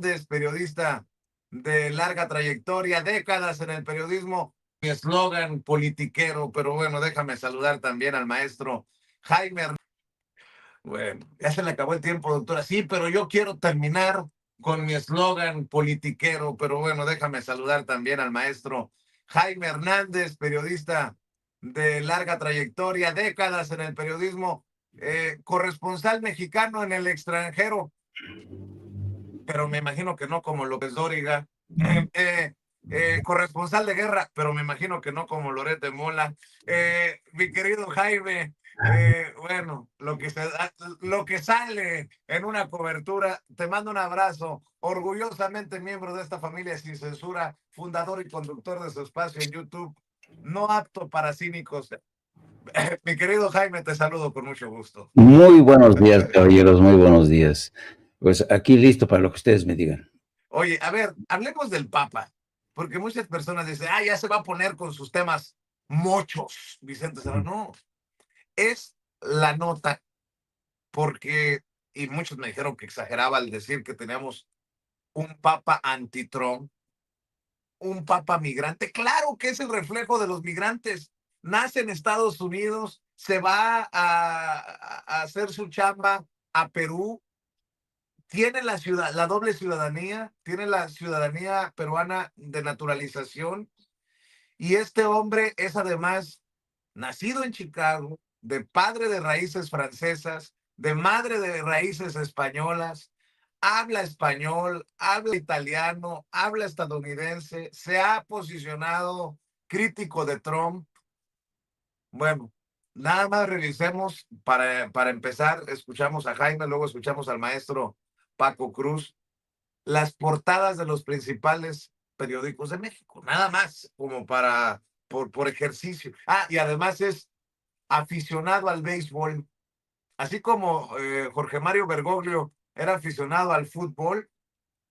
Es periodista de larga trayectoria, décadas en el periodismo, mi eslogan politiquero, pero bueno, déjame saludar también al maestro Jaime. Bueno, ya se le acabó el tiempo, doctora. Sí, pero yo quiero terminar con mi eslogan politiquero, pero bueno, déjame saludar también al maestro Jaime Hernández, periodista de larga trayectoria, décadas en el periodismo, corresponsal mexicano en el extranjero, pero me imagino que no como López Dóriga, corresponsal de guerra, pero me imagino que no como Loret de Mola. Mi querido Jaime, bueno, lo que sale en una cobertura, te mando un abrazo, orgullosamente miembro de esta familia sin censura, fundador y conductor de su espacio en YouTube, no apto para cínicos. Mi querido Jaime, te saludo con mucho gusto. Muy buenos días, caballeros, muy buenos días. Pues aquí listo para lo que ustedes me digan. Oye, a ver, hablemos del Papa, porque muchas personas dicen, ya se va a poner con sus temas mochos, Vicente Serrano. No, es la nota, porque, y muchos me dijeron que exageraba al decir que teníamos un Papa anti-Trump, un Papa migrante. Claro que es el reflejo de los migrantes. Nace en Estados Unidos, se va a hacer su chamba a Perú, tiene la doble ciudadanía, tiene la ciudadanía peruana de naturalización, y este hombre es además nacido en Chicago, de padre de raíces francesas, de madre de raíces españolas, habla español, habla italiano, habla estadounidense, se ha posicionado crítico de Trump. Bueno, nada más revisemos, para empezar, escuchamos a Jaime, luego escuchamos al maestro Paco Cruz, las portadas de los principales periódicos de México, nada más, como por ejercicio. Y además es aficionado al béisbol, así como Jorge Mario Bergoglio era aficionado al fútbol,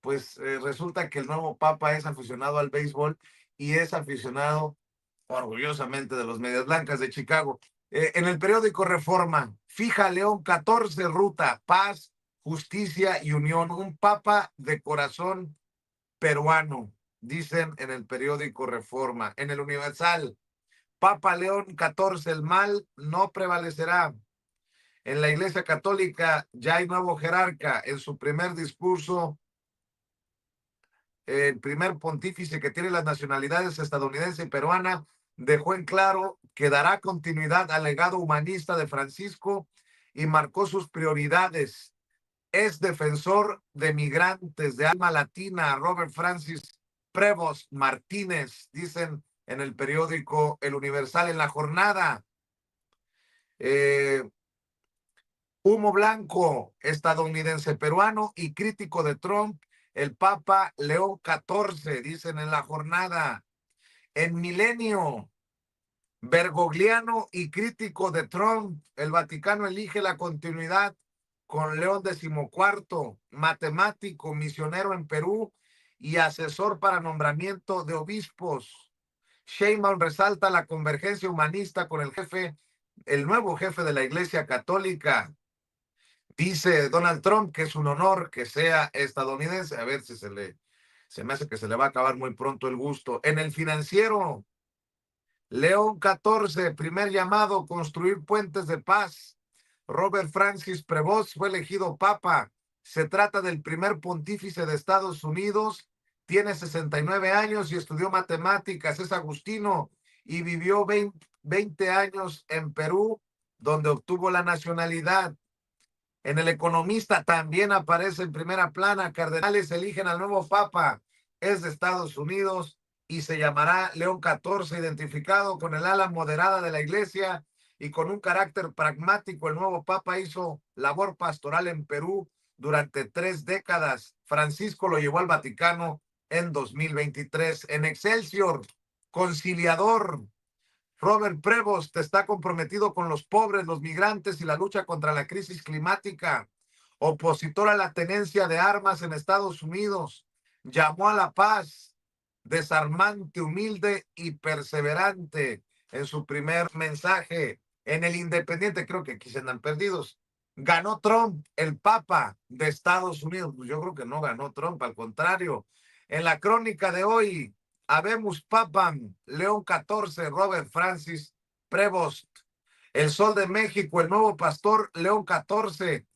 pues resulta que el nuevo Papa es aficionado al béisbol y es aficionado orgullosamente de los Medias Blancas de Chicago. En el periódico Reforma, fija León 14, ruta, paz, justicia y unión, un Papa de corazón peruano, dicen en el periódico Reforma. En el Universal, Papa León 14, el mal no prevalecerá. En la Iglesia Católica ya hay nuevo jerarca. En su primer discurso, el primer pontífice que tiene las nacionalidades estadounidense y peruana dejó en claro que dará continuidad al legado humanista de Francisco y marcó sus prioridades. Es defensor de migrantes de alma latina. Robert Francis Prevost Martínez, dicen en el periódico El Universal. En la jornada, humo blanco, estadounidense peruano y crítico de Trump, el Papa León XIV, dicen en la jornada. En Milenio, Bergogliano y crítico de Trump, el Vaticano elige la continuidad con León XIV, matemático, misionero en Perú y asesor para nombramiento de obispos. Sheinbaum resalta la convergencia humanista con el nuevo jefe de la Iglesia Católica. Dice Donald Trump que es un honor que sea estadounidense. A ver si se me hace que se le va a acabar muy pronto el gusto. En el Financiero, León XIV, primer llamado, construir puentes de paz. Robert Francis Prevost fue elegido papa. Se trata del primer pontífice de Estados Unidos. Tiene 69 años y estudió matemáticas. Es agustino y vivió 20 años en Perú, donde obtuvo la nacionalidad. En El Economista también aparece en primera plana. Cardenales eligen al nuevo papa. Es de Estados Unidos y se llamará León XIV, identificado con el ala moderada de la Iglesia y con un carácter pragmático. El nuevo papa hizo labor pastoral en Perú durante 3 décadas. Francisco lo llevó al Vaticano en 2023. En Excelsior, conciliador, Robert Prevost está comprometido con los pobres, los migrantes y la lucha contra la crisis climática. Opositor a la tenencia de armas en Estados Unidos. Llamó a la paz, desarmante, humilde y perseverante en su primer mensaje. En El Independiente, creo que aquí se andan perdidos. ¿Ganó Trump, el Papa de Estados Unidos? Pues yo creo que no ganó Trump, al contrario. En la crónica de hoy, habemos Papam, León XIV, Robert Francis Prevost, el Sol de México, el nuevo pastor León XIV.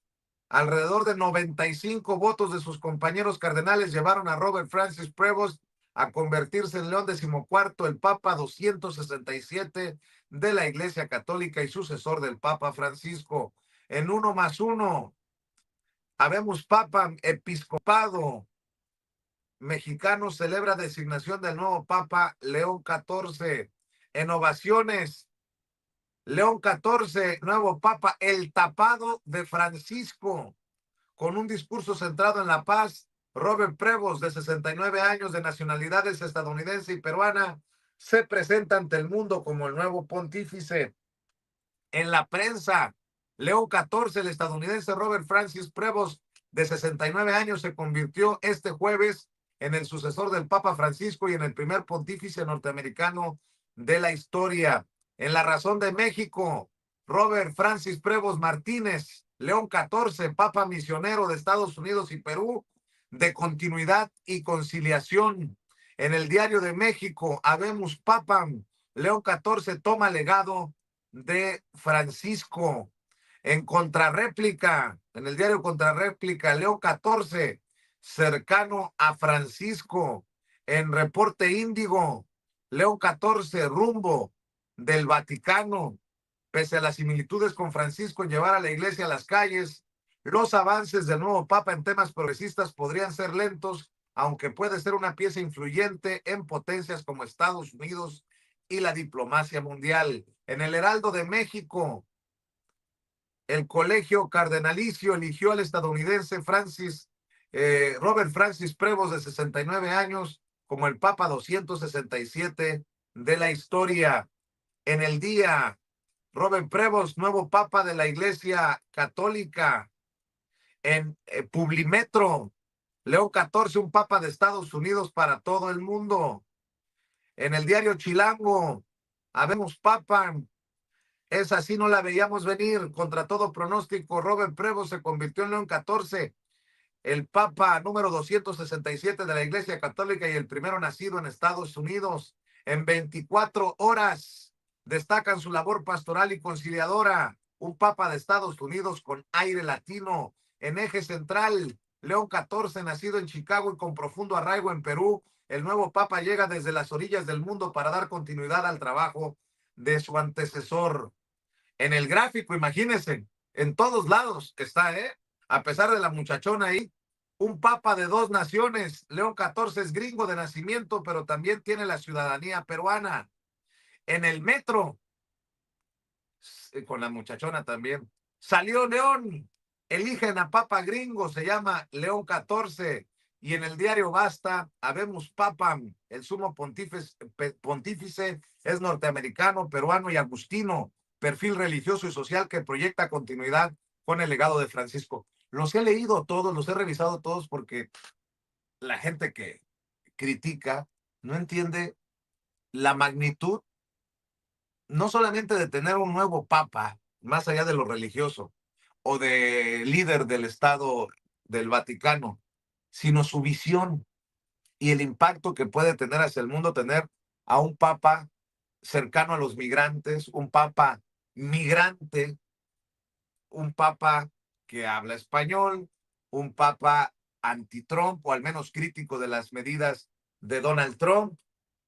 Alrededor de 95 votos de sus compañeros cardenales llevaron a Robert Francis Prevost a convertirse en León XIV, el Papa 267 de la Iglesia Católica y sucesor del Papa Francisco. En 1+1, habemos Papa Episcopado mexicano celebra designación del nuevo Papa León XIV. En ovaciones, León XIV, nuevo Papa, el tapado de Francisco, con un discurso centrado en la paz. Robert Prevost, de 69 años, de nacionalidades estadounidense y peruana, se presenta ante el mundo como el nuevo pontífice. En la prensa, León XIV, el estadounidense Robert Francis Prevost, de 69 años, se convirtió este jueves en el sucesor del Papa Francisco y en el primer pontífice norteamericano de la historia. En La Razón de México, Robert Francis Prevost Martínez, León XIV, Papa misionero de Estados Unidos y Perú, de continuidad y conciliación. En el Diario de México, habemos Papa León XIV toma legado de Francisco. En contrarréplica, en el diario Contrarréplica, León XIV, cercano a Francisco. En Reporte Índigo, León XIV, rumbo del Vaticano. Pese a las similitudes con Francisco en llevar a la iglesia a las calles, los avances del nuevo Papa en temas progresistas podrían ser lentos, aunque puede ser una pieza influyente en potencias como Estados Unidos y la diplomacia mundial. En el Heraldo de México, el colegio cardenalicio eligió al estadounidense Robert Francis Prevost, de 69 años, como el Papa 267 de la historia. En el día, Robert Prevost, nuevo Papa de la Iglesia Católica. En Publimetro, León XIV, un Papa de Estados Unidos para todo el mundo. En el diario Chilango, habemos Papa. Esa sí no la veíamos venir. Contra todo pronóstico, Robert Prevost se convirtió en León XIV, el Papa número 267 de la Iglesia Católica y el primero nacido en Estados Unidos. En 24 horas destacan su labor pastoral y conciliadora. Un Papa de Estados Unidos con aire latino. En eje central, León XIV, nacido en Chicago y con profundo arraigo en Perú. El nuevo Papa llega desde las orillas del mundo para dar continuidad al trabajo de su antecesor. En el gráfico, imagínense, en todos lados está, a pesar de la muchachona ahí, un papa de dos naciones. León XIV es gringo de nacimiento, pero también tiene la ciudadanía peruana. En el metro, con la muchachona también, salió León, eligen a papa gringo, se llama León XIV. Y en el diario Basta, habemos Papa, el sumo pontífice es norteamericano, peruano y agustino, perfil religioso y social que proyecta continuidad con el legado de Francisco. Los he leído todos, los he revisado todos, porque la gente que critica no entiende la magnitud, no solamente de tener un nuevo papa, más allá de lo religioso, o de líder del Estado del Vaticano, sino su visión y el impacto que puede tener hacia el mundo tener a un papa cercano a los migrantes, un papa migrante, un papa que habla español, un papa anti-Trump, o al menos crítico de las medidas de Donald Trump.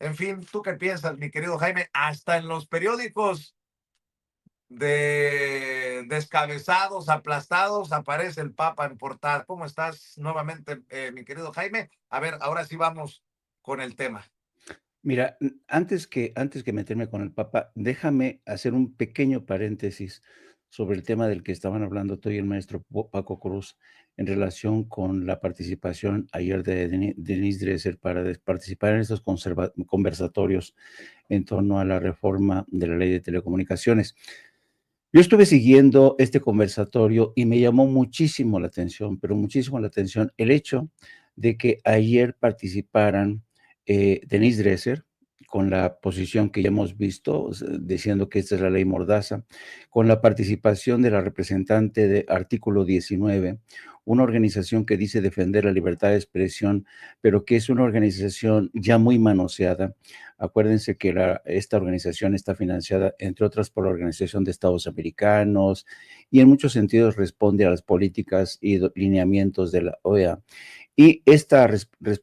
En fin, ¿tú qué piensas, mi querido Jaime? Hasta en los periódicos de descabezados, aplastados, aparece el Papa en portada. ¿Cómo estás nuevamente, mi querido Jaime? A ver, ahora sí vamos con el tema. Mira, antes que meterme con el Papa, déjame hacer un pequeño paréntesis sobre el tema del que estaban hablando tú y el maestro Paco Cruz, en relación con la participación ayer de Denise Dresser para participar en estos conversatorios en torno a la reforma de la ley de telecomunicaciones. Yo estuve siguiendo este conversatorio y me llamó muchísimo la atención, pero muchísimo la atención, el hecho de que ayer participaran Denise Dresser con la posición que ya hemos visto, diciendo que esta es la ley Mordaza, con la participación de la representante de Artículo 19, una organización que dice defender la libertad de expresión, pero que es una organización ya muy manoseada. Acuérdense que esta organización está financiada, entre otras, por la Organización de Estados Americanos y en muchos sentidos responde a las políticas y lineamientos de la OEA. Y esta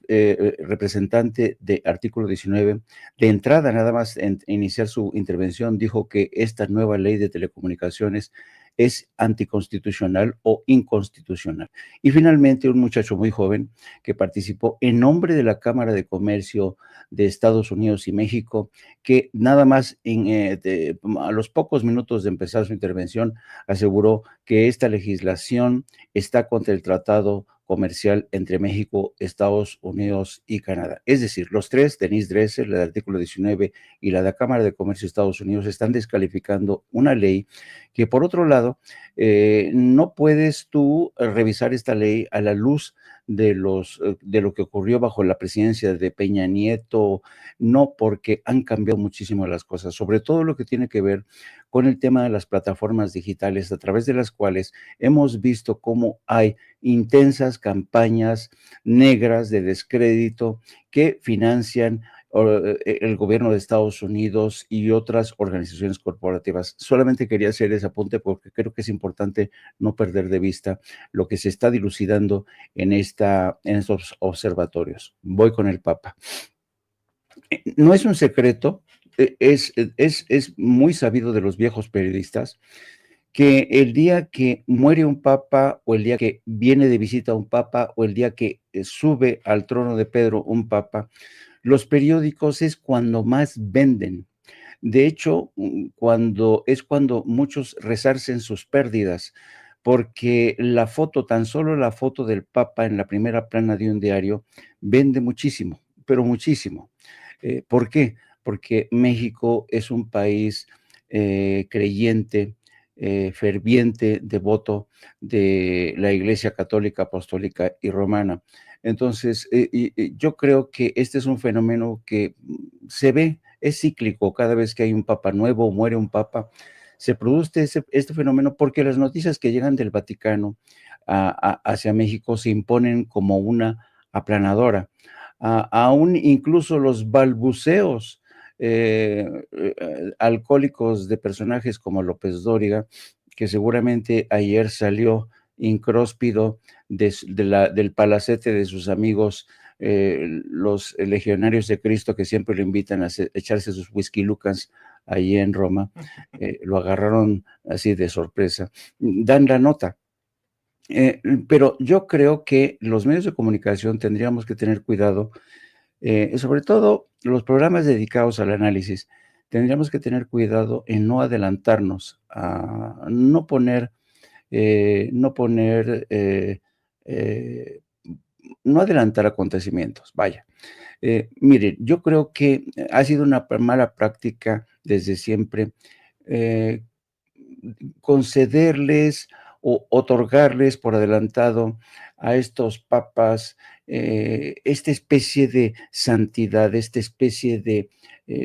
representante de Artículo 19, de entrada, nada más en iniciar su intervención, dijo que esta nueva ley de telecomunicaciones es anticonstitucional o inconstitucional. Y finalmente, un muchacho muy joven que participó en nombre de la Cámara de Comercio de Estados Unidos y México, que nada más a los pocos minutos de empezar su intervención aseguró que esta legislación está contra el Tratado Comercial entre México, Estados Unidos y Canadá. Es decir, los tres, Denise Dresser, la del artículo 19 y la de la Cámara de Comercio de Estados Unidos, están descalificando una ley que, por otro lado, no puedes tú revisar esta ley a la luz de lo que ocurrió bajo la presidencia de Peña Nieto, no, porque han cambiado muchísimo las cosas, sobre todo lo que tiene que ver con el tema de las plataformas digitales, a través de las cuales hemos visto cómo hay intensas campañas negras de descrédito que financian el gobierno de Estados Unidos y otras organizaciones corporativas. Solamente quería hacer ese apunte porque creo que es importante no perder de vista lo que se está dilucidando en estos observatorios. Voy con el Papa. No es un secreto, es muy sabido de los viejos periodistas que el día que muere un papa o el día que viene de visita un papa o el día que sube al trono de Pedro un papa, los periódicos es cuando más venden. De hecho, cuando muchos resarcen sus pérdidas, porque la foto, tan solo la foto del Papa en la primera plana de un diario, vende muchísimo, pero muchísimo. ¿Por qué? Porque México es un país creyente, ferviente, devoto de la Iglesia Católica, Apostólica y Romana. Entonces, yo creo que este es un fenómeno que se ve, es cíclico. Cada vez que hay un papa nuevo o muere un papa, se produce este fenómeno porque las noticias que llegan del Vaticano hacia México se imponen como una aplanadora. Aún incluso los balbuceos alcohólicos de personajes como López Dóriga, que seguramente ayer salió incróspido del palacete de sus amigos, los legionarios de Cristo, que siempre lo invitan a echarse sus whisky lucas allí en Roma, lo agarraron así de sorpresa, dan la nota. Pero yo creo que los medios de comunicación tendríamos que tener cuidado, sobre todo los programas dedicados al análisis, tendríamos que tener cuidado en no adelantarnos, a no poner, no poner, no adelantar acontecimientos, vaya. Mire, yo creo que ha sido una mala práctica desde siempre eh, concederles o otorgarles por adelantado a estos papas esta especie de santidad, esta especie de,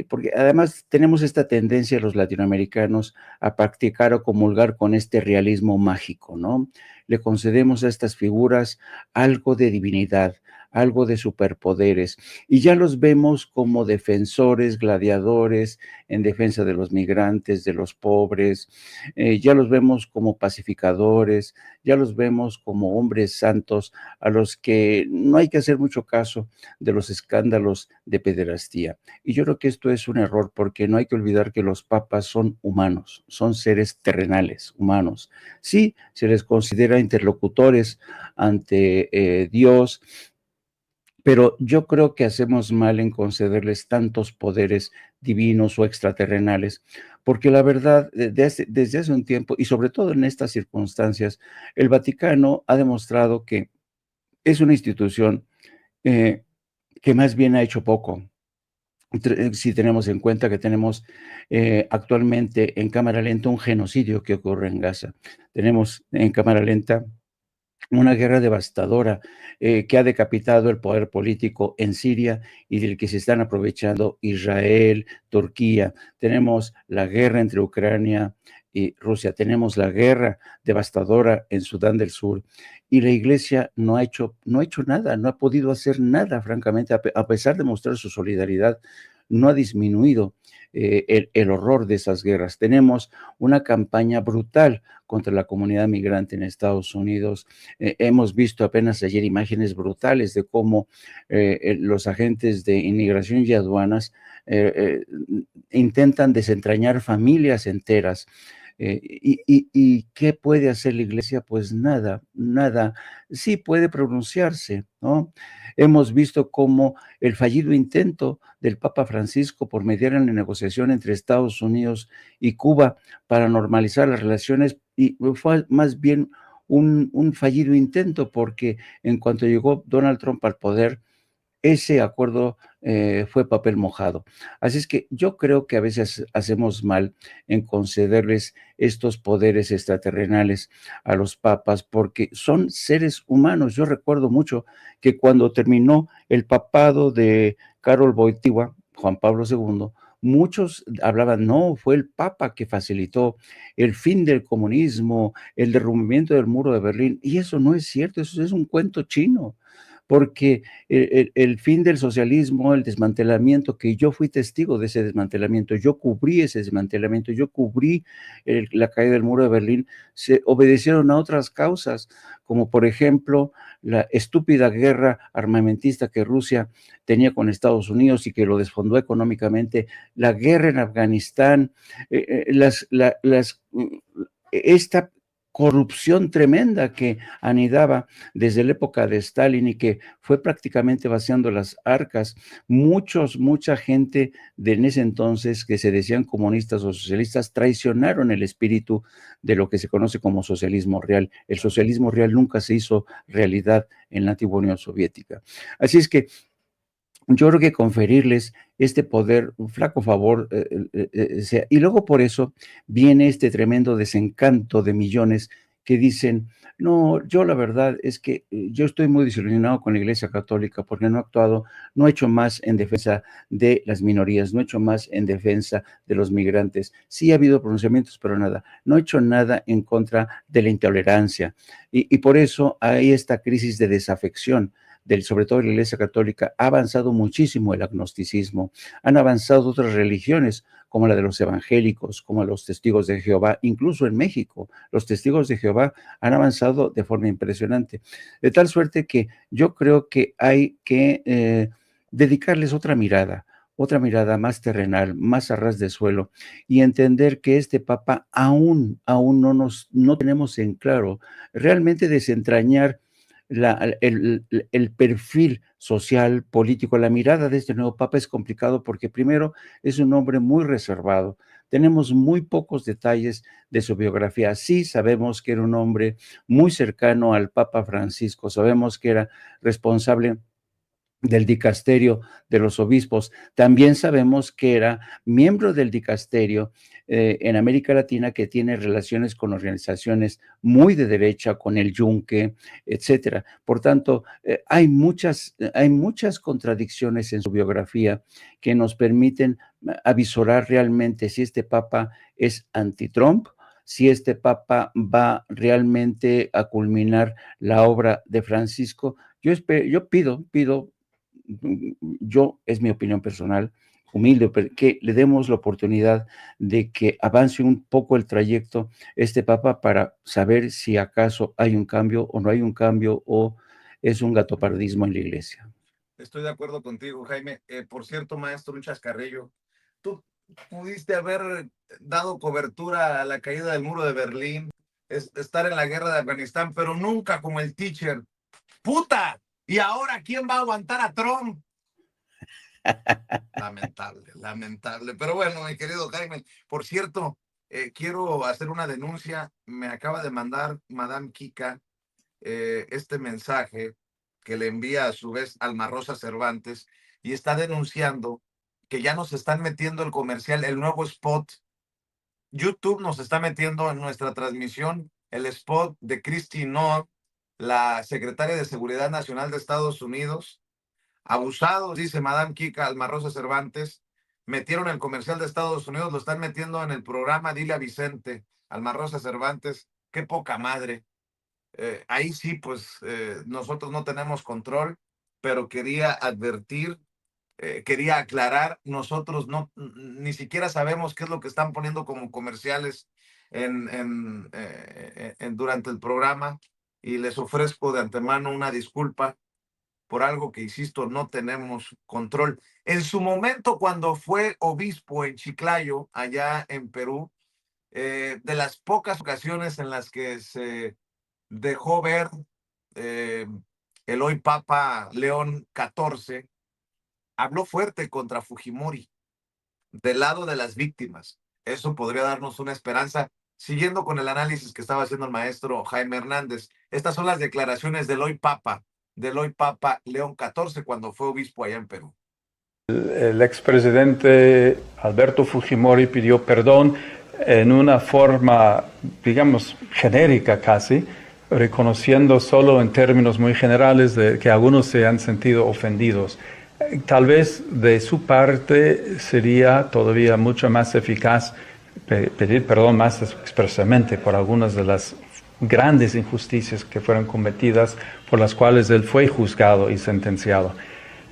porque además tenemos esta tendencia los latinoamericanos a practicar o comulgar con este realismo mágico, ¿no? Le concedemos a estas figuras algo de divinidad, algo de superpoderes, y ya los vemos como defensores, gladiadores, en defensa de los migrantes, de los pobres, ya los vemos como pacificadores, ya los vemos como hombres santos a los que no hay que hacer mucho caso de los escándalos de pederastía. Y yo creo que esto es un error porque no hay que olvidar que los papas son humanos, son seres terrenales, humanos. Sí, se les considera interlocutores ante Dios, pero yo creo que hacemos mal en concederles tantos poderes divinos o extraterrenales, porque la verdad, desde hace un tiempo, y sobre todo en estas circunstancias, el Vaticano ha demostrado que es una institución eh, que más bien ha hecho poco. Si tenemos en cuenta que tenemos actualmente en cámara lenta un genocidio que ocurre en Gaza. Tenemos en cámara lenta una guerra devastadora que ha decapitado el poder político en Siria y del que se están aprovechando Israel, Turquía. Tenemos la guerra entre Ucrania y Rusia. Tenemos la guerra devastadora en Sudán del Sur. Y la iglesia no ha hecho nada, no ha podido hacer nada, francamente, a pesar de mostrar su solidaridad, no ha disminuido el horror de esas guerras. Tenemos una campaña brutal contra la comunidad migrante en Estados Unidos. Hemos visto apenas ayer imágenes brutales de cómo los agentes de inmigración y aduanas intentan desentrañar familias enteras. ¿Y qué puede hacer la iglesia? Pues nada, nada. Sí puede pronunciarse, ¿no? Hemos visto cómo el fallido intento del Papa Francisco por mediar en la negociación entre Estados Unidos y Cuba para normalizar las relaciones y fue más bien un fallido intento porque en cuanto llegó Donald Trump al poder, ese acuerdo fue papel mojado. Así es que yo creo que a veces hacemos mal en concederles estos poderes extraterrenales a los papas porque son seres humanos. Yo recuerdo mucho que cuando terminó el papado de Karol Wojtyła, Juan Pablo II, muchos hablaban, no, fue el papa que facilitó el fin del comunismo, el derrumbamiento del muro de Berlín, y eso no es cierto, eso es un cuento chino, porque el fin del socialismo, el desmantelamiento, que yo fui testigo de ese desmantelamiento, yo cubrí ese desmantelamiento, yo cubrí la caída del muro de Berlín, se obedecieron a otras causas, como por ejemplo la estúpida guerra armamentista que Rusia tenía con Estados Unidos y que lo desfondó económicamente, la guerra en Afganistán, esta corrupción tremenda que anidaba desde la época de Stalin y que fue prácticamente vaciando las arcas. Mucha gente de en ese entonces que se decían comunistas o socialistas traicionaron el espíritu de lo que se conoce como socialismo real. El socialismo real nunca se hizo realidad en la antigua Unión Soviética. Así es que yo creo que conferirles este poder, un flaco favor, y luego por eso viene este tremendo desencanto de millones que dicen, no, yo la verdad es que yo estoy muy desilusionado con la Iglesia Católica porque no ha actuado, no ha hecho más en defensa de las minorías, no ha hecho más en defensa de los migrantes. Sí ha habido pronunciamientos, pero nada, no ha hecho nada en contra de la intolerancia. Y por eso hay esta crisis de desafección sobre todo la Iglesia Católica, ha avanzado muchísimo el agnosticismo, han avanzado otras religiones como la de los evangélicos, como los testigos de Jehová, incluso en México, los testigos de Jehová han avanzado de forma impresionante, de tal suerte que yo creo que hay que dedicarles otra mirada más terrenal, más a ras de suelo, y entender que este Papa aún no tenemos en claro realmente desentrañar el perfil social, político, la mirada de este nuevo papa es complicado porque primero es un hombre muy reservado. Tenemos muy pocos detalles de su biografía. Sí sabemos que era un hombre muy cercano al Papa Francisco, sabemos que era responsable del dicasterio de los obispos. También sabemos que era miembro del dicasterio en América Latina que tiene relaciones con organizaciones muy de derecha, con el Yunque, etcétera. Por tanto, hay muchas contradicciones en su biografía que nos permiten avisorar realmente si este papa es anti-Trump, si este papa va realmente a culminar la obra de Francisco. Yo pido es mi opinión personal, humilde, que le demos la oportunidad de que avance un poco el trayecto este Papa para saber si acaso hay un cambio o no hay un cambio o es un gatopardismo en la iglesia. Estoy de acuerdo contigo, Jaime. Por cierto, maestro, un chascarrillo. Tú pudiste haber dado cobertura a la caída del muro de Berlín, estar en la guerra de Afganistán, pero nunca como el teacher. ¡Puta! ¿Y ahora quién va a aguantar a Trump? Lamentable, lamentable. Pero bueno, mi querido Jaime, por cierto, quiero hacer una denuncia. Me acaba de mandar Madame Kika este mensaje que le envía a su vez Alma Rosa Cervantes y está denunciando que ya nos están metiendo el comercial, el nuevo spot. YouTube nos está metiendo en nuestra transmisión el spot de Christy Noah la secretaria de Seguridad Nacional de Estados Unidos. Abusados, dice Madame Kika Alma Rosa Cervantes. Metieron el comercial de Estados Unidos, lo están metiendo en el programa. Dile a Vicente Alma Rosa Cervantes, qué poca madre. Ahí sí, pues nosotros no tenemos control, pero quería advertir, quería aclarar, nosotros no, ni siquiera sabemos qué es lo que están poniendo como comerciales durante el programa, y les ofrezco de antemano una disculpa por algo que, insisto, no tenemos control. En su momento, cuando fue obispo en Chiclayo, allá en Perú, de las pocas ocasiones en las que se dejó ver eh, el hoy Papa León XIV, habló fuerte contra Fujimori, del lado de las víctimas. Eso podría darnos una esperanza, siguiendo con el análisis que estaba haciendo el maestro Jaime Hernández. Estas son las declaraciones del hoy Papa León XIV, cuando fue obispo allá en Perú. El expresidente Alberto Fujimori pidió perdón en una forma, digamos, genérica casi, reconociendo solo en términos muy generales de que algunos se han sentido ofendidos. Tal vez de su parte sería todavía mucho más eficaz pedir perdón más expresamente por algunas de las grandes injusticias que fueron cometidas, por las cuales él fue juzgado y sentenciado.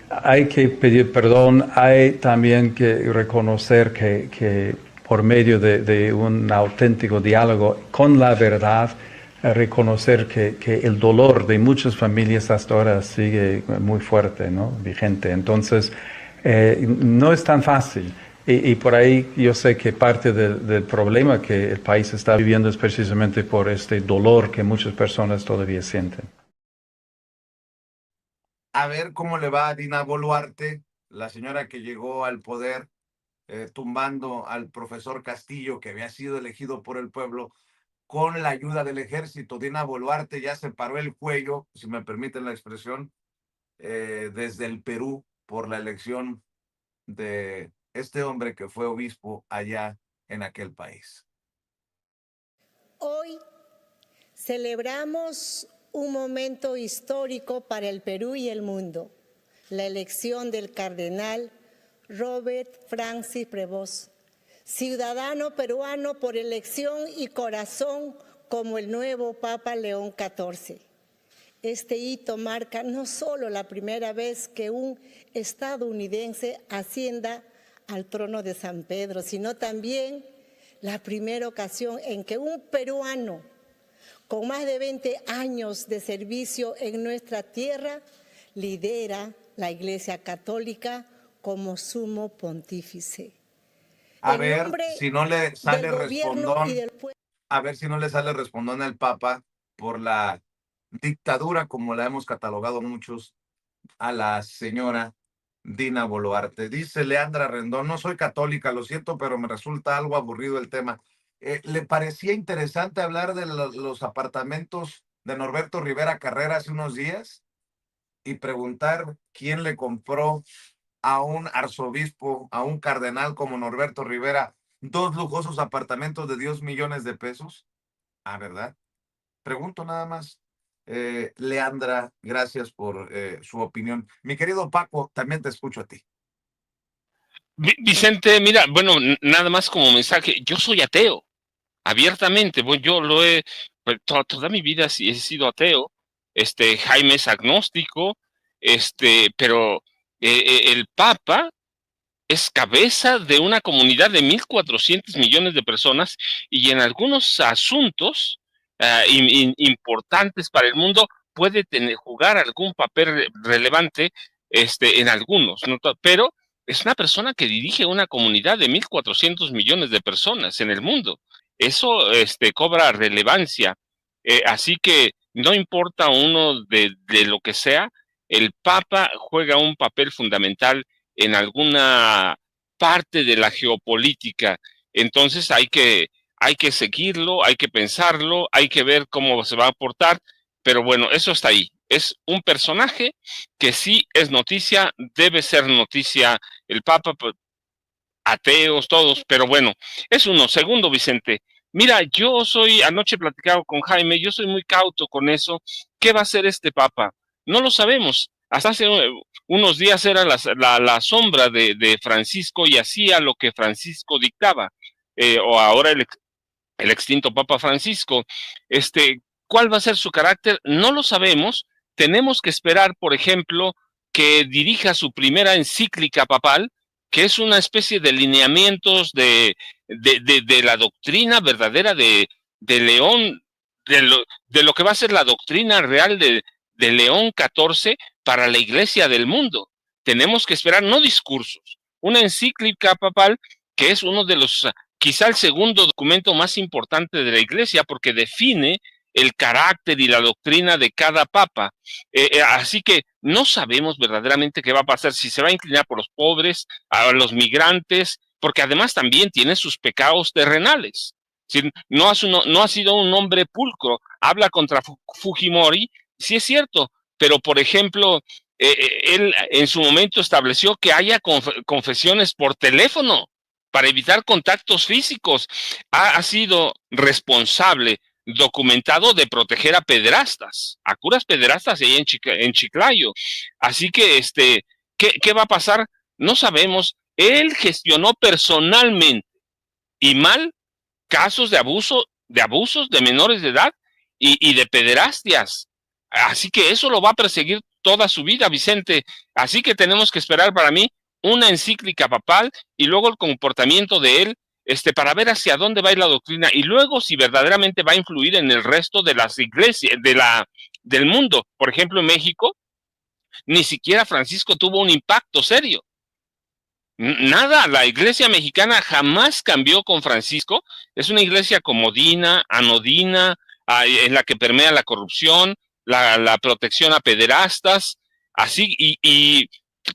Hay que pedir perdón, hay también que reconocer que por medio de un auténtico diálogo con la verdad, reconocer que el dolor de muchas familias hasta ahora sigue muy fuerte, ¿no? Vigente. Entonces, no es tan fácil. Y por ahí yo sé que parte del problema que el país está viviendo es precisamente por este dolor que muchas personas todavía sienten. A ver cómo le va a Dina Boluarte, la señora que llegó al poder tumbando al profesor Castillo, que había sido elegido por el pueblo con la ayuda del ejército. Dina Boluarte ya se paró el cuello, si me permiten la expresión, desde el Perú por la elección de este hombre que fue obispo allá en aquel país. Hoy celebramos un momento histórico para el Perú y el mundo, la elección del cardenal Robert Francis Prevost, ciudadano peruano por elección y corazón, como el nuevo Papa León XIV. Este hito marca no solo la primera vez que un estadounidense ascienda al trono de San Pedro, sino también la primera ocasión en que un peruano con más de 20 años de servicio en nuestra tierra lidera la Iglesia Católica como sumo pontífice. A ver si no le sale respondón. A ver si no le sale respondón al Papa por la dictadura, como la hemos catalogado muchos, a la señora Dina Boluarte. Dice Leandra Rendón, no soy católica, lo siento, pero me resulta algo aburrido el tema. ¿Le parecía interesante hablar de los apartamentos de Norberto Rivera Carrera hace unos días y preguntar quién le compró a un arzobispo, a un cardenal como Norberto Rivera, 2 lujosos apartamentos de 10 millones de pesos? Ah, ¿verdad? Pregunto nada más. Leandra, gracias por su opinión. Mi querido Paco, también te escucho a ti. Vicente, mira, bueno, nada más como mensaje, yo soy ateo, abiertamente, bueno, yo lo he, pues, toda mi vida he sido ateo, Jaime es agnóstico, pero el Papa es cabeza de una comunidad de 1.400 millones de personas y en algunos asuntos importantes para el mundo puede jugar algún papel relevante en algunos, ¿no? Pero es una persona que dirige una comunidad de 1.400 millones de personas en el mundo. Eso cobra relevancia. Así que no importa uno de lo que sea, el Papa juega un papel fundamental en alguna parte de la geopolítica. Entonces hay que seguirlo, hay que pensarlo, hay que ver cómo se va a aportar, pero bueno, eso está ahí. Es un personaje que sí es noticia, debe ser noticia el Papa, ateos, todos, pero bueno, es uno. Segundo, Vicente, Mira, anoche platicado con Jaime, yo soy muy cauto con eso. ¿Qué va a hacer este Papa? No lo sabemos. Hasta hace unos días era la sombra de Francisco y hacía lo que Francisco dictaba. O ahora el extinto Papa Francisco. ¿Cuál va a ser su carácter? No lo sabemos. Tenemos que esperar, por ejemplo, que dirija su primera encíclica papal, que es una especie de lineamientos de la doctrina verdadera de León, de lo que va a ser la doctrina real de León XIV para la Iglesia del mundo. Tenemos que esperar, no discursos, una encíclica papal que es uno de los, quizá el segundo documento más importante de la Iglesia, porque define el carácter y la doctrina de cada papa. Así que no sabemos verdaderamente qué va a pasar, si se va a inclinar por los pobres, a los migrantes, porque además también tiene sus pecados terrenales. No ha sido un hombre pulcro, habla contra Fujimori, sí es cierto, pero por ejemplo, él en su momento estableció que haya confesiones por teléfono para evitar contactos físicos. Ha sido responsable, documentado, de proteger a pederastas, a curas pederastas ahí en Chiclayo. Así que, ¿qué va a pasar? No sabemos. Él gestionó personalmente y mal casos de abusos de menores de edad y de pederastias. Así que eso lo va a perseguir toda su vida, Vicente. Así que tenemos que esperar, para mí, una encíclica papal y luego el comportamiento de él, para ver hacia dónde va a ir la doctrina y luego si verdaderamente va a influir en el resto de las iglesias del mundo. Por ejemplo, en México, ni siquiera Francisco tuvo un impacto serio. Nada, la iglesia mexicana jamás cambió con Francisco. Es una iglesia comodina, anodina, en la que permea la corrupción, la protección a pederastas, así, y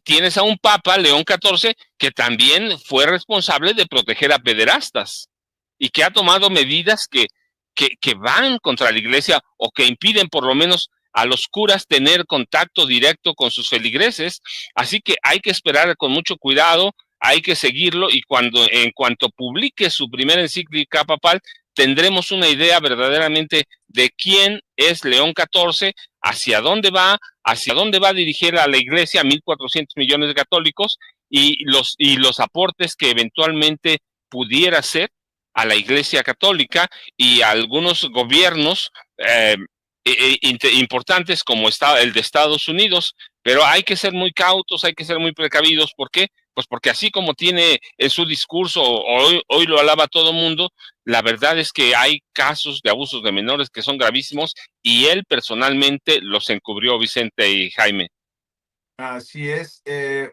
tienes a un Papa, León XIV, que también fue responsable de proteger a pederastas y que ha tomado medidas que van contra la iglesia o que impiden por lo menos a los curas tener contacto directo con sus feligreses. Así que hay que esperar con mucho cuidado, hay que seguirlo y en cuanto publique su primera encíclica papal, tendremos una idea verdaderamente de quién es León XIV, hacia dónde va a dirigir a la iglesia, 1.400 millones de católicos, y los aportes que eventualmente pudiera hacer a la iglesia católica y a algunos gobiernos importantes como el de Estados Unidos. Pero hay que ser muy cautos, hay que ser muy precavidos. ¿Por qué? Pues porque así como tiene en su discurso, hoy lo alaba todo mundo, la verdad es que hay casos de abusos de menores que son gravísimos y él personalmente los encubrió, Vicente y Jaime. Así es.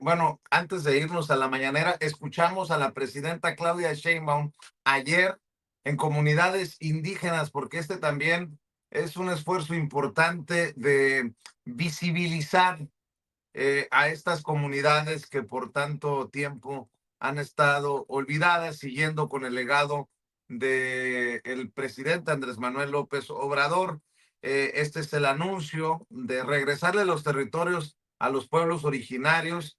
Bueno, antes de irnos a la mañanera, escuchamos a la presidenta Claudia Sheinbaum ayer en comunidades indígenas, porque también es un esfuerzo importante de visibilizar a estas comunidades que por tanto tiempo han estado olvidadas, siguiendo con el legado del presidente Andrés Manuel López Obrador. Este es el anuncio de regresarle los territorios a los pueblos originarios.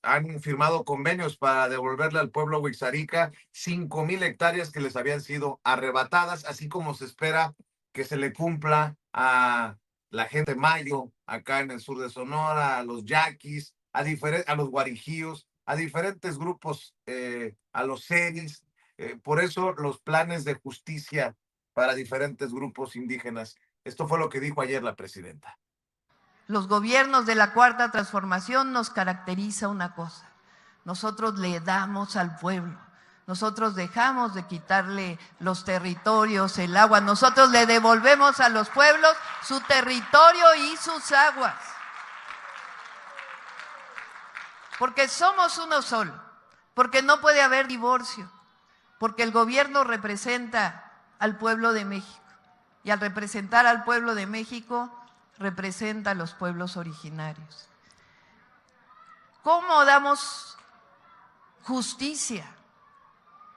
Han firmado convenios para devolverle al pueblo Wixárika 5,000 hectáreas que les habían sido arrebatadas, así como se espera que se le cumpla a la gente mayo acá en el sur de Sonora, a los yaquis, a los guarijíos, a diferentes grupos, a los seris. Por eso los planes de justicia para diferentes grupos indígenas. Esto fue lo que dijo ayer la presidenta. Los gobiernos de la Cuarta Transformación nos caracteriza una cosa: nosotros le damos al pueblo, nosotros dejamos de quitarle los territorios, el agua, nosotros le devolvemos a los pueblos su territorio y sus aguas. Porque somos uno solo, porque no puede haber divorcio, porque el gobierno representa al pueblo de México y al representar al pueblo de México representa a los pueblos originarios. ¿Cómo damos justicia?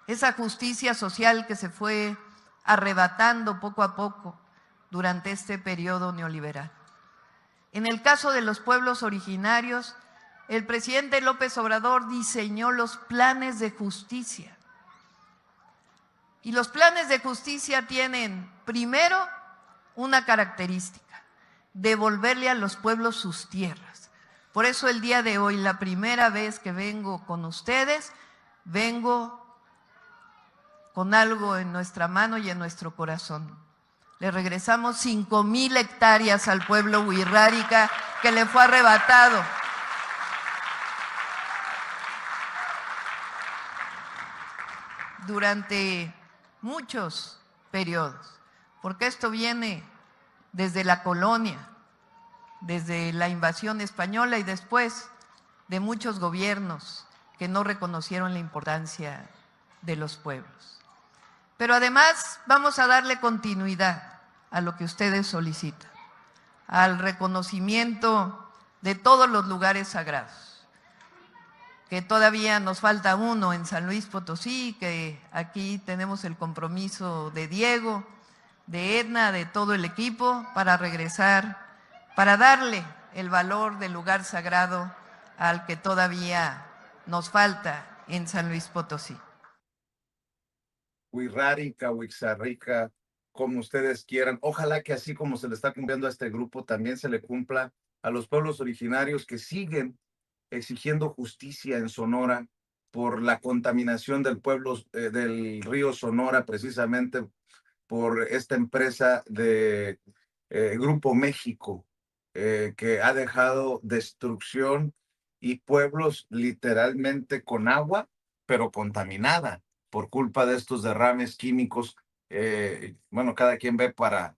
Esa justicia social que se fue arrebatando poco a poco durante este periodo neoliberal. En el caso de los pueblos originarios, el presidente López Obrador diseñó los planes de justicia. Y los planes de justicia tienen, primero, una característica: devolverle a los pueblos sus tierras. Por eso el día de hoy, la primera vez que vengo con ustedes, vengo con algo en nuestra mano y en nuestro corazón. Le regresamos 5,000 hectáreas al pueblo wixárika que le fue arrebatado. Durante muchos periodos, porque esto viene desde la colonia, desde la invasión española y después de muchos gobiernos que no reconocieron la importancia de los pueblos. Pero además vamos a darle continuidad a lo que ustedes solicitan, al reconocimiento de todos los lugares sagrados, que todavía nos falta uno en San Luis Potosí, que aquí tenemos el compromiso de Diego, de Edna, de todo el equipo, para regresar, para darle el valor del lugar sagrado al que todavía nos falta en San Luis Potosí. Wixárika, Wixárika, como ustedes quieran. Ojalá que así como se le está cumpliendo a este grupo, también se le cumpla a los pueblos originarios que siguen exigiendo justicia en Sonora por la contaminación del pueblo, del río Sonora, precisamente por esta empresa de Grupo México, que ha dejado destrucción y pueblos literalmente con agua, pero contaminada por culpa de estos derrames químicos. Bueno, cada quien ve para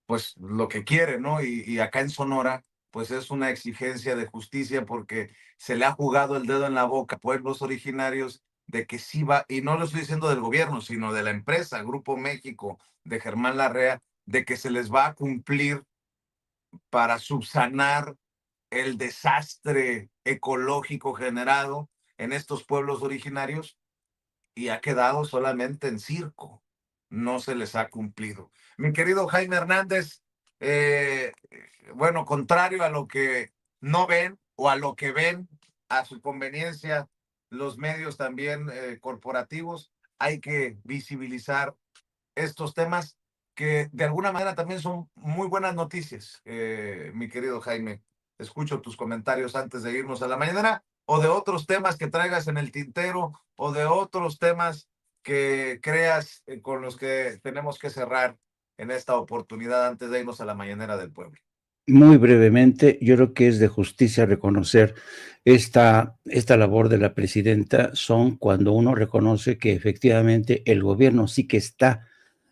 pues lo que quiere, ¿no? Y acá en Sonora, pues es una exigencia de justicia porque se le ha jugado el dedo en la boca a pueblos originarios de que sí va, y no lo estoy diciendo del gobierno, sino de la empresa Grupo México de Germán Larrea, de que se les va a cumplir para subsanar el desastre ecológico generado en estos pueblos originarios, y ha quedado solamente en circo. No se les ha cumplido. Mi querido Jaime Hernández, bueno, contrario a lo que no ven o a lo que ven a su conveniencia los medios también corporativos, hay que visibilizar estos temas que de alguna manera también son muy buenas noticias. Mi querido Jaime, escucho tus comentarios antes de irnos a la mañana, o de otros temas que traigas en el tintero, o de otros temas que creas con los que tenemos que cerrar en esta oportunidad antes de irnos a la mañanera del pueblo. Muy brevemente, yo creo que es de justicia reconocer esta labor de la presidenta, son cuando uno reconoce que efectivamente el gobierno sí que está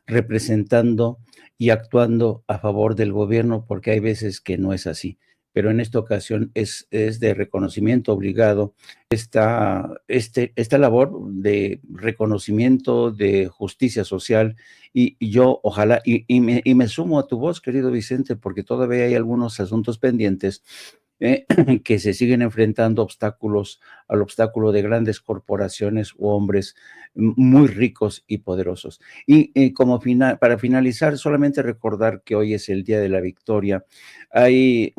representando y actuando a favor del gobierno, porque hay veces que no es así. Pero en esta ocasión es de reconocimiento obligado esta labor de reconocimiento, de justicia social, y yo ojalá, y me sumo a tu voz, querido Vicente, porque todavía hay algunos asuntos pendientes que se siguen enfrentando al obstáculo de grandes corporaciones u hombres muy ricos y poderosos. Y para finalizar, solamente recordar que hoy es el Día de la Victoria. Hay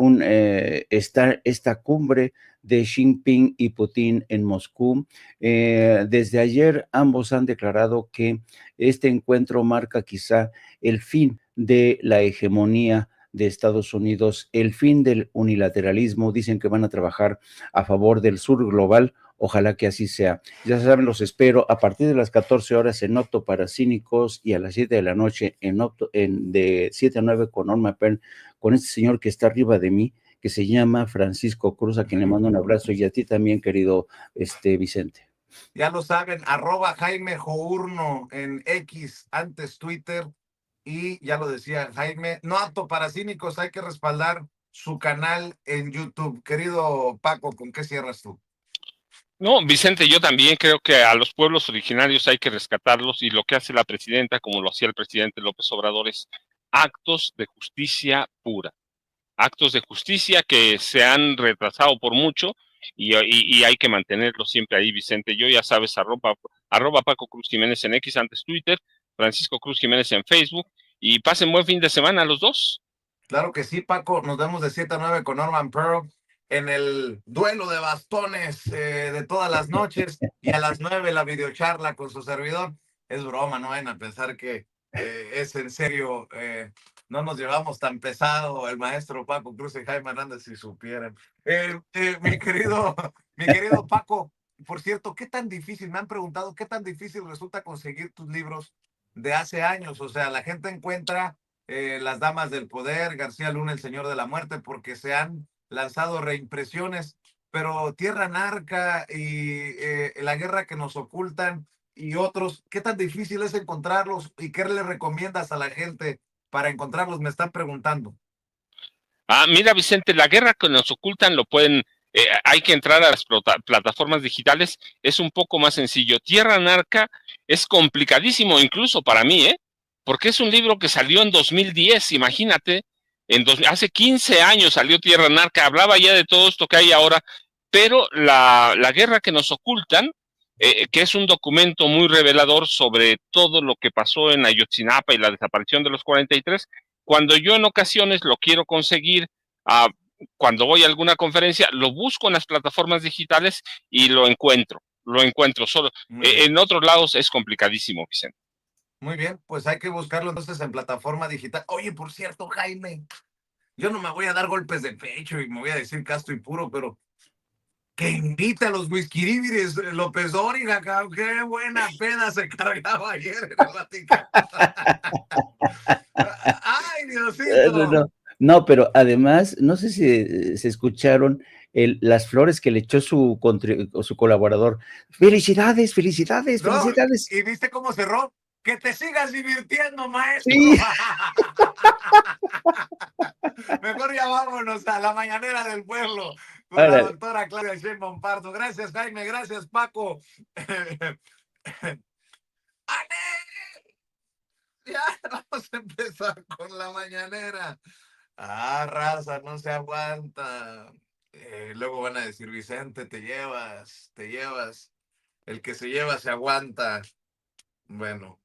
esta cumbre de Xi Jinping y Putin en Moscú. Desde ayer ambos han declarado que este encuentro marca quizá el fin de la hegemonía de Estados Unidos, el fin del unilateralismo. Dicen que van a trabajar a favor del sur global. Ojalá que así sea. Ya saben, los espero a partir de las 14 horas en Opto para Cínicos y a las 7 de la noche de 7 a 9 con Norma Pern, con este señor que está arriba de mí, que se llama Francisco Cruz, a quien le mando un abrazo, y a ti también, querido Vicente. Ya lo saben, @Jaime Journo en X, antes Twitter, y ya lo decía Jaime, no apto para cínicos, hay que respaldar su canal en YouTube. Querido Paco, ¿con qué cierras tú? No, Vicente, yo también creo que a los pueblos originarios hay que rescatarlos, y lo que hace la presidenta, como lo hacía el presidente López Obrador, es actos de justicia pura. Actos de justicia que se han retrasado por mucho, y hay que mantenerlos siempre ahí, Vicente. Yo, ya sabes, arroba Paco Cruz Jiménez en X, antes Twitter, Francisco Cruz Jiménez en Facebook, y pasen buen fin de semana los dos. Claro que sí, Paco, nos vemos de 7 a 9 con Norman Pearl en el duelo de bastones de todas las noches y a las 9 la videocharla con su servidor. Es broma, no vayan a pensar que es en serio. No nos llevamos tan pesado el maestro Paco Cruz y Jaime Hernández, si supieran. Mi querido Paco, por cierto, ¿qué tan difícil? Me han preguntado, ¿qué tan difícil resulta conseguir tus libros de hace años? O sea, la gente encuentra Las Damas del Poder, García Luna, El Señor de la Muerte, porque se han lanzado reimpresiones, pero Tierra Narca y La Guerra que nos ocultan y otros, ¿qué tan difícil es encontrarlos y qué le recomiendas a la gente para encontrarlos? Me están preguntando. Mira, Vicente, La Guerra que nos ocultan lo pueden, hay que entrar a las plataformas digitales, es un poco más sencillo. Tierra Narca es complicadísimo incluso para mí, porque es un libro que salió en 2010, imagínate, hace 15 años salió Tierra Narca, hablaba ya de todo esto que hay ahora, pero la Guerra que nos ocultan, que es un documento muy revelador sobre todo lo que pasó en Ayotzinapa y la desaparición de los 43, cuando yo en ocasiones lo quiero conseguir, cuando voy a alguna conferencia, lo busco en las plataformas digitales y lo encuentro solo. En otros lados es complicadísimo, Vicente. Muy bien, pues hay que buscarlo entonces en plataforma digital. Oye, por cierto, Jaime, yo no me voy a dar golpes de pecho y me voy a decir casto y puro, pero que invita a los whiskyríbires López Dóriga, qué buena peda se cargaba ayer en el Vaticano. Ay, Diosito. No, pero además, no sé si se escucharon las flores que le echó su colaborador. Felicidades, felicidades, No, felicidades. ¿y viste cómo cerró? Que te sigas divirtiendo, maestro. Sí. Mejor ya vámonos a la mañanera del pueblo con la doctora Claudia Sheinbaum Pardo. Gracias, Jaime. Gracias, Paco. Ya vamos a empezar con la mañanera. Raza, no se aguanta. Luego van a decir, Vicente, te llevas. El que se lleva se aguanta. Bueno.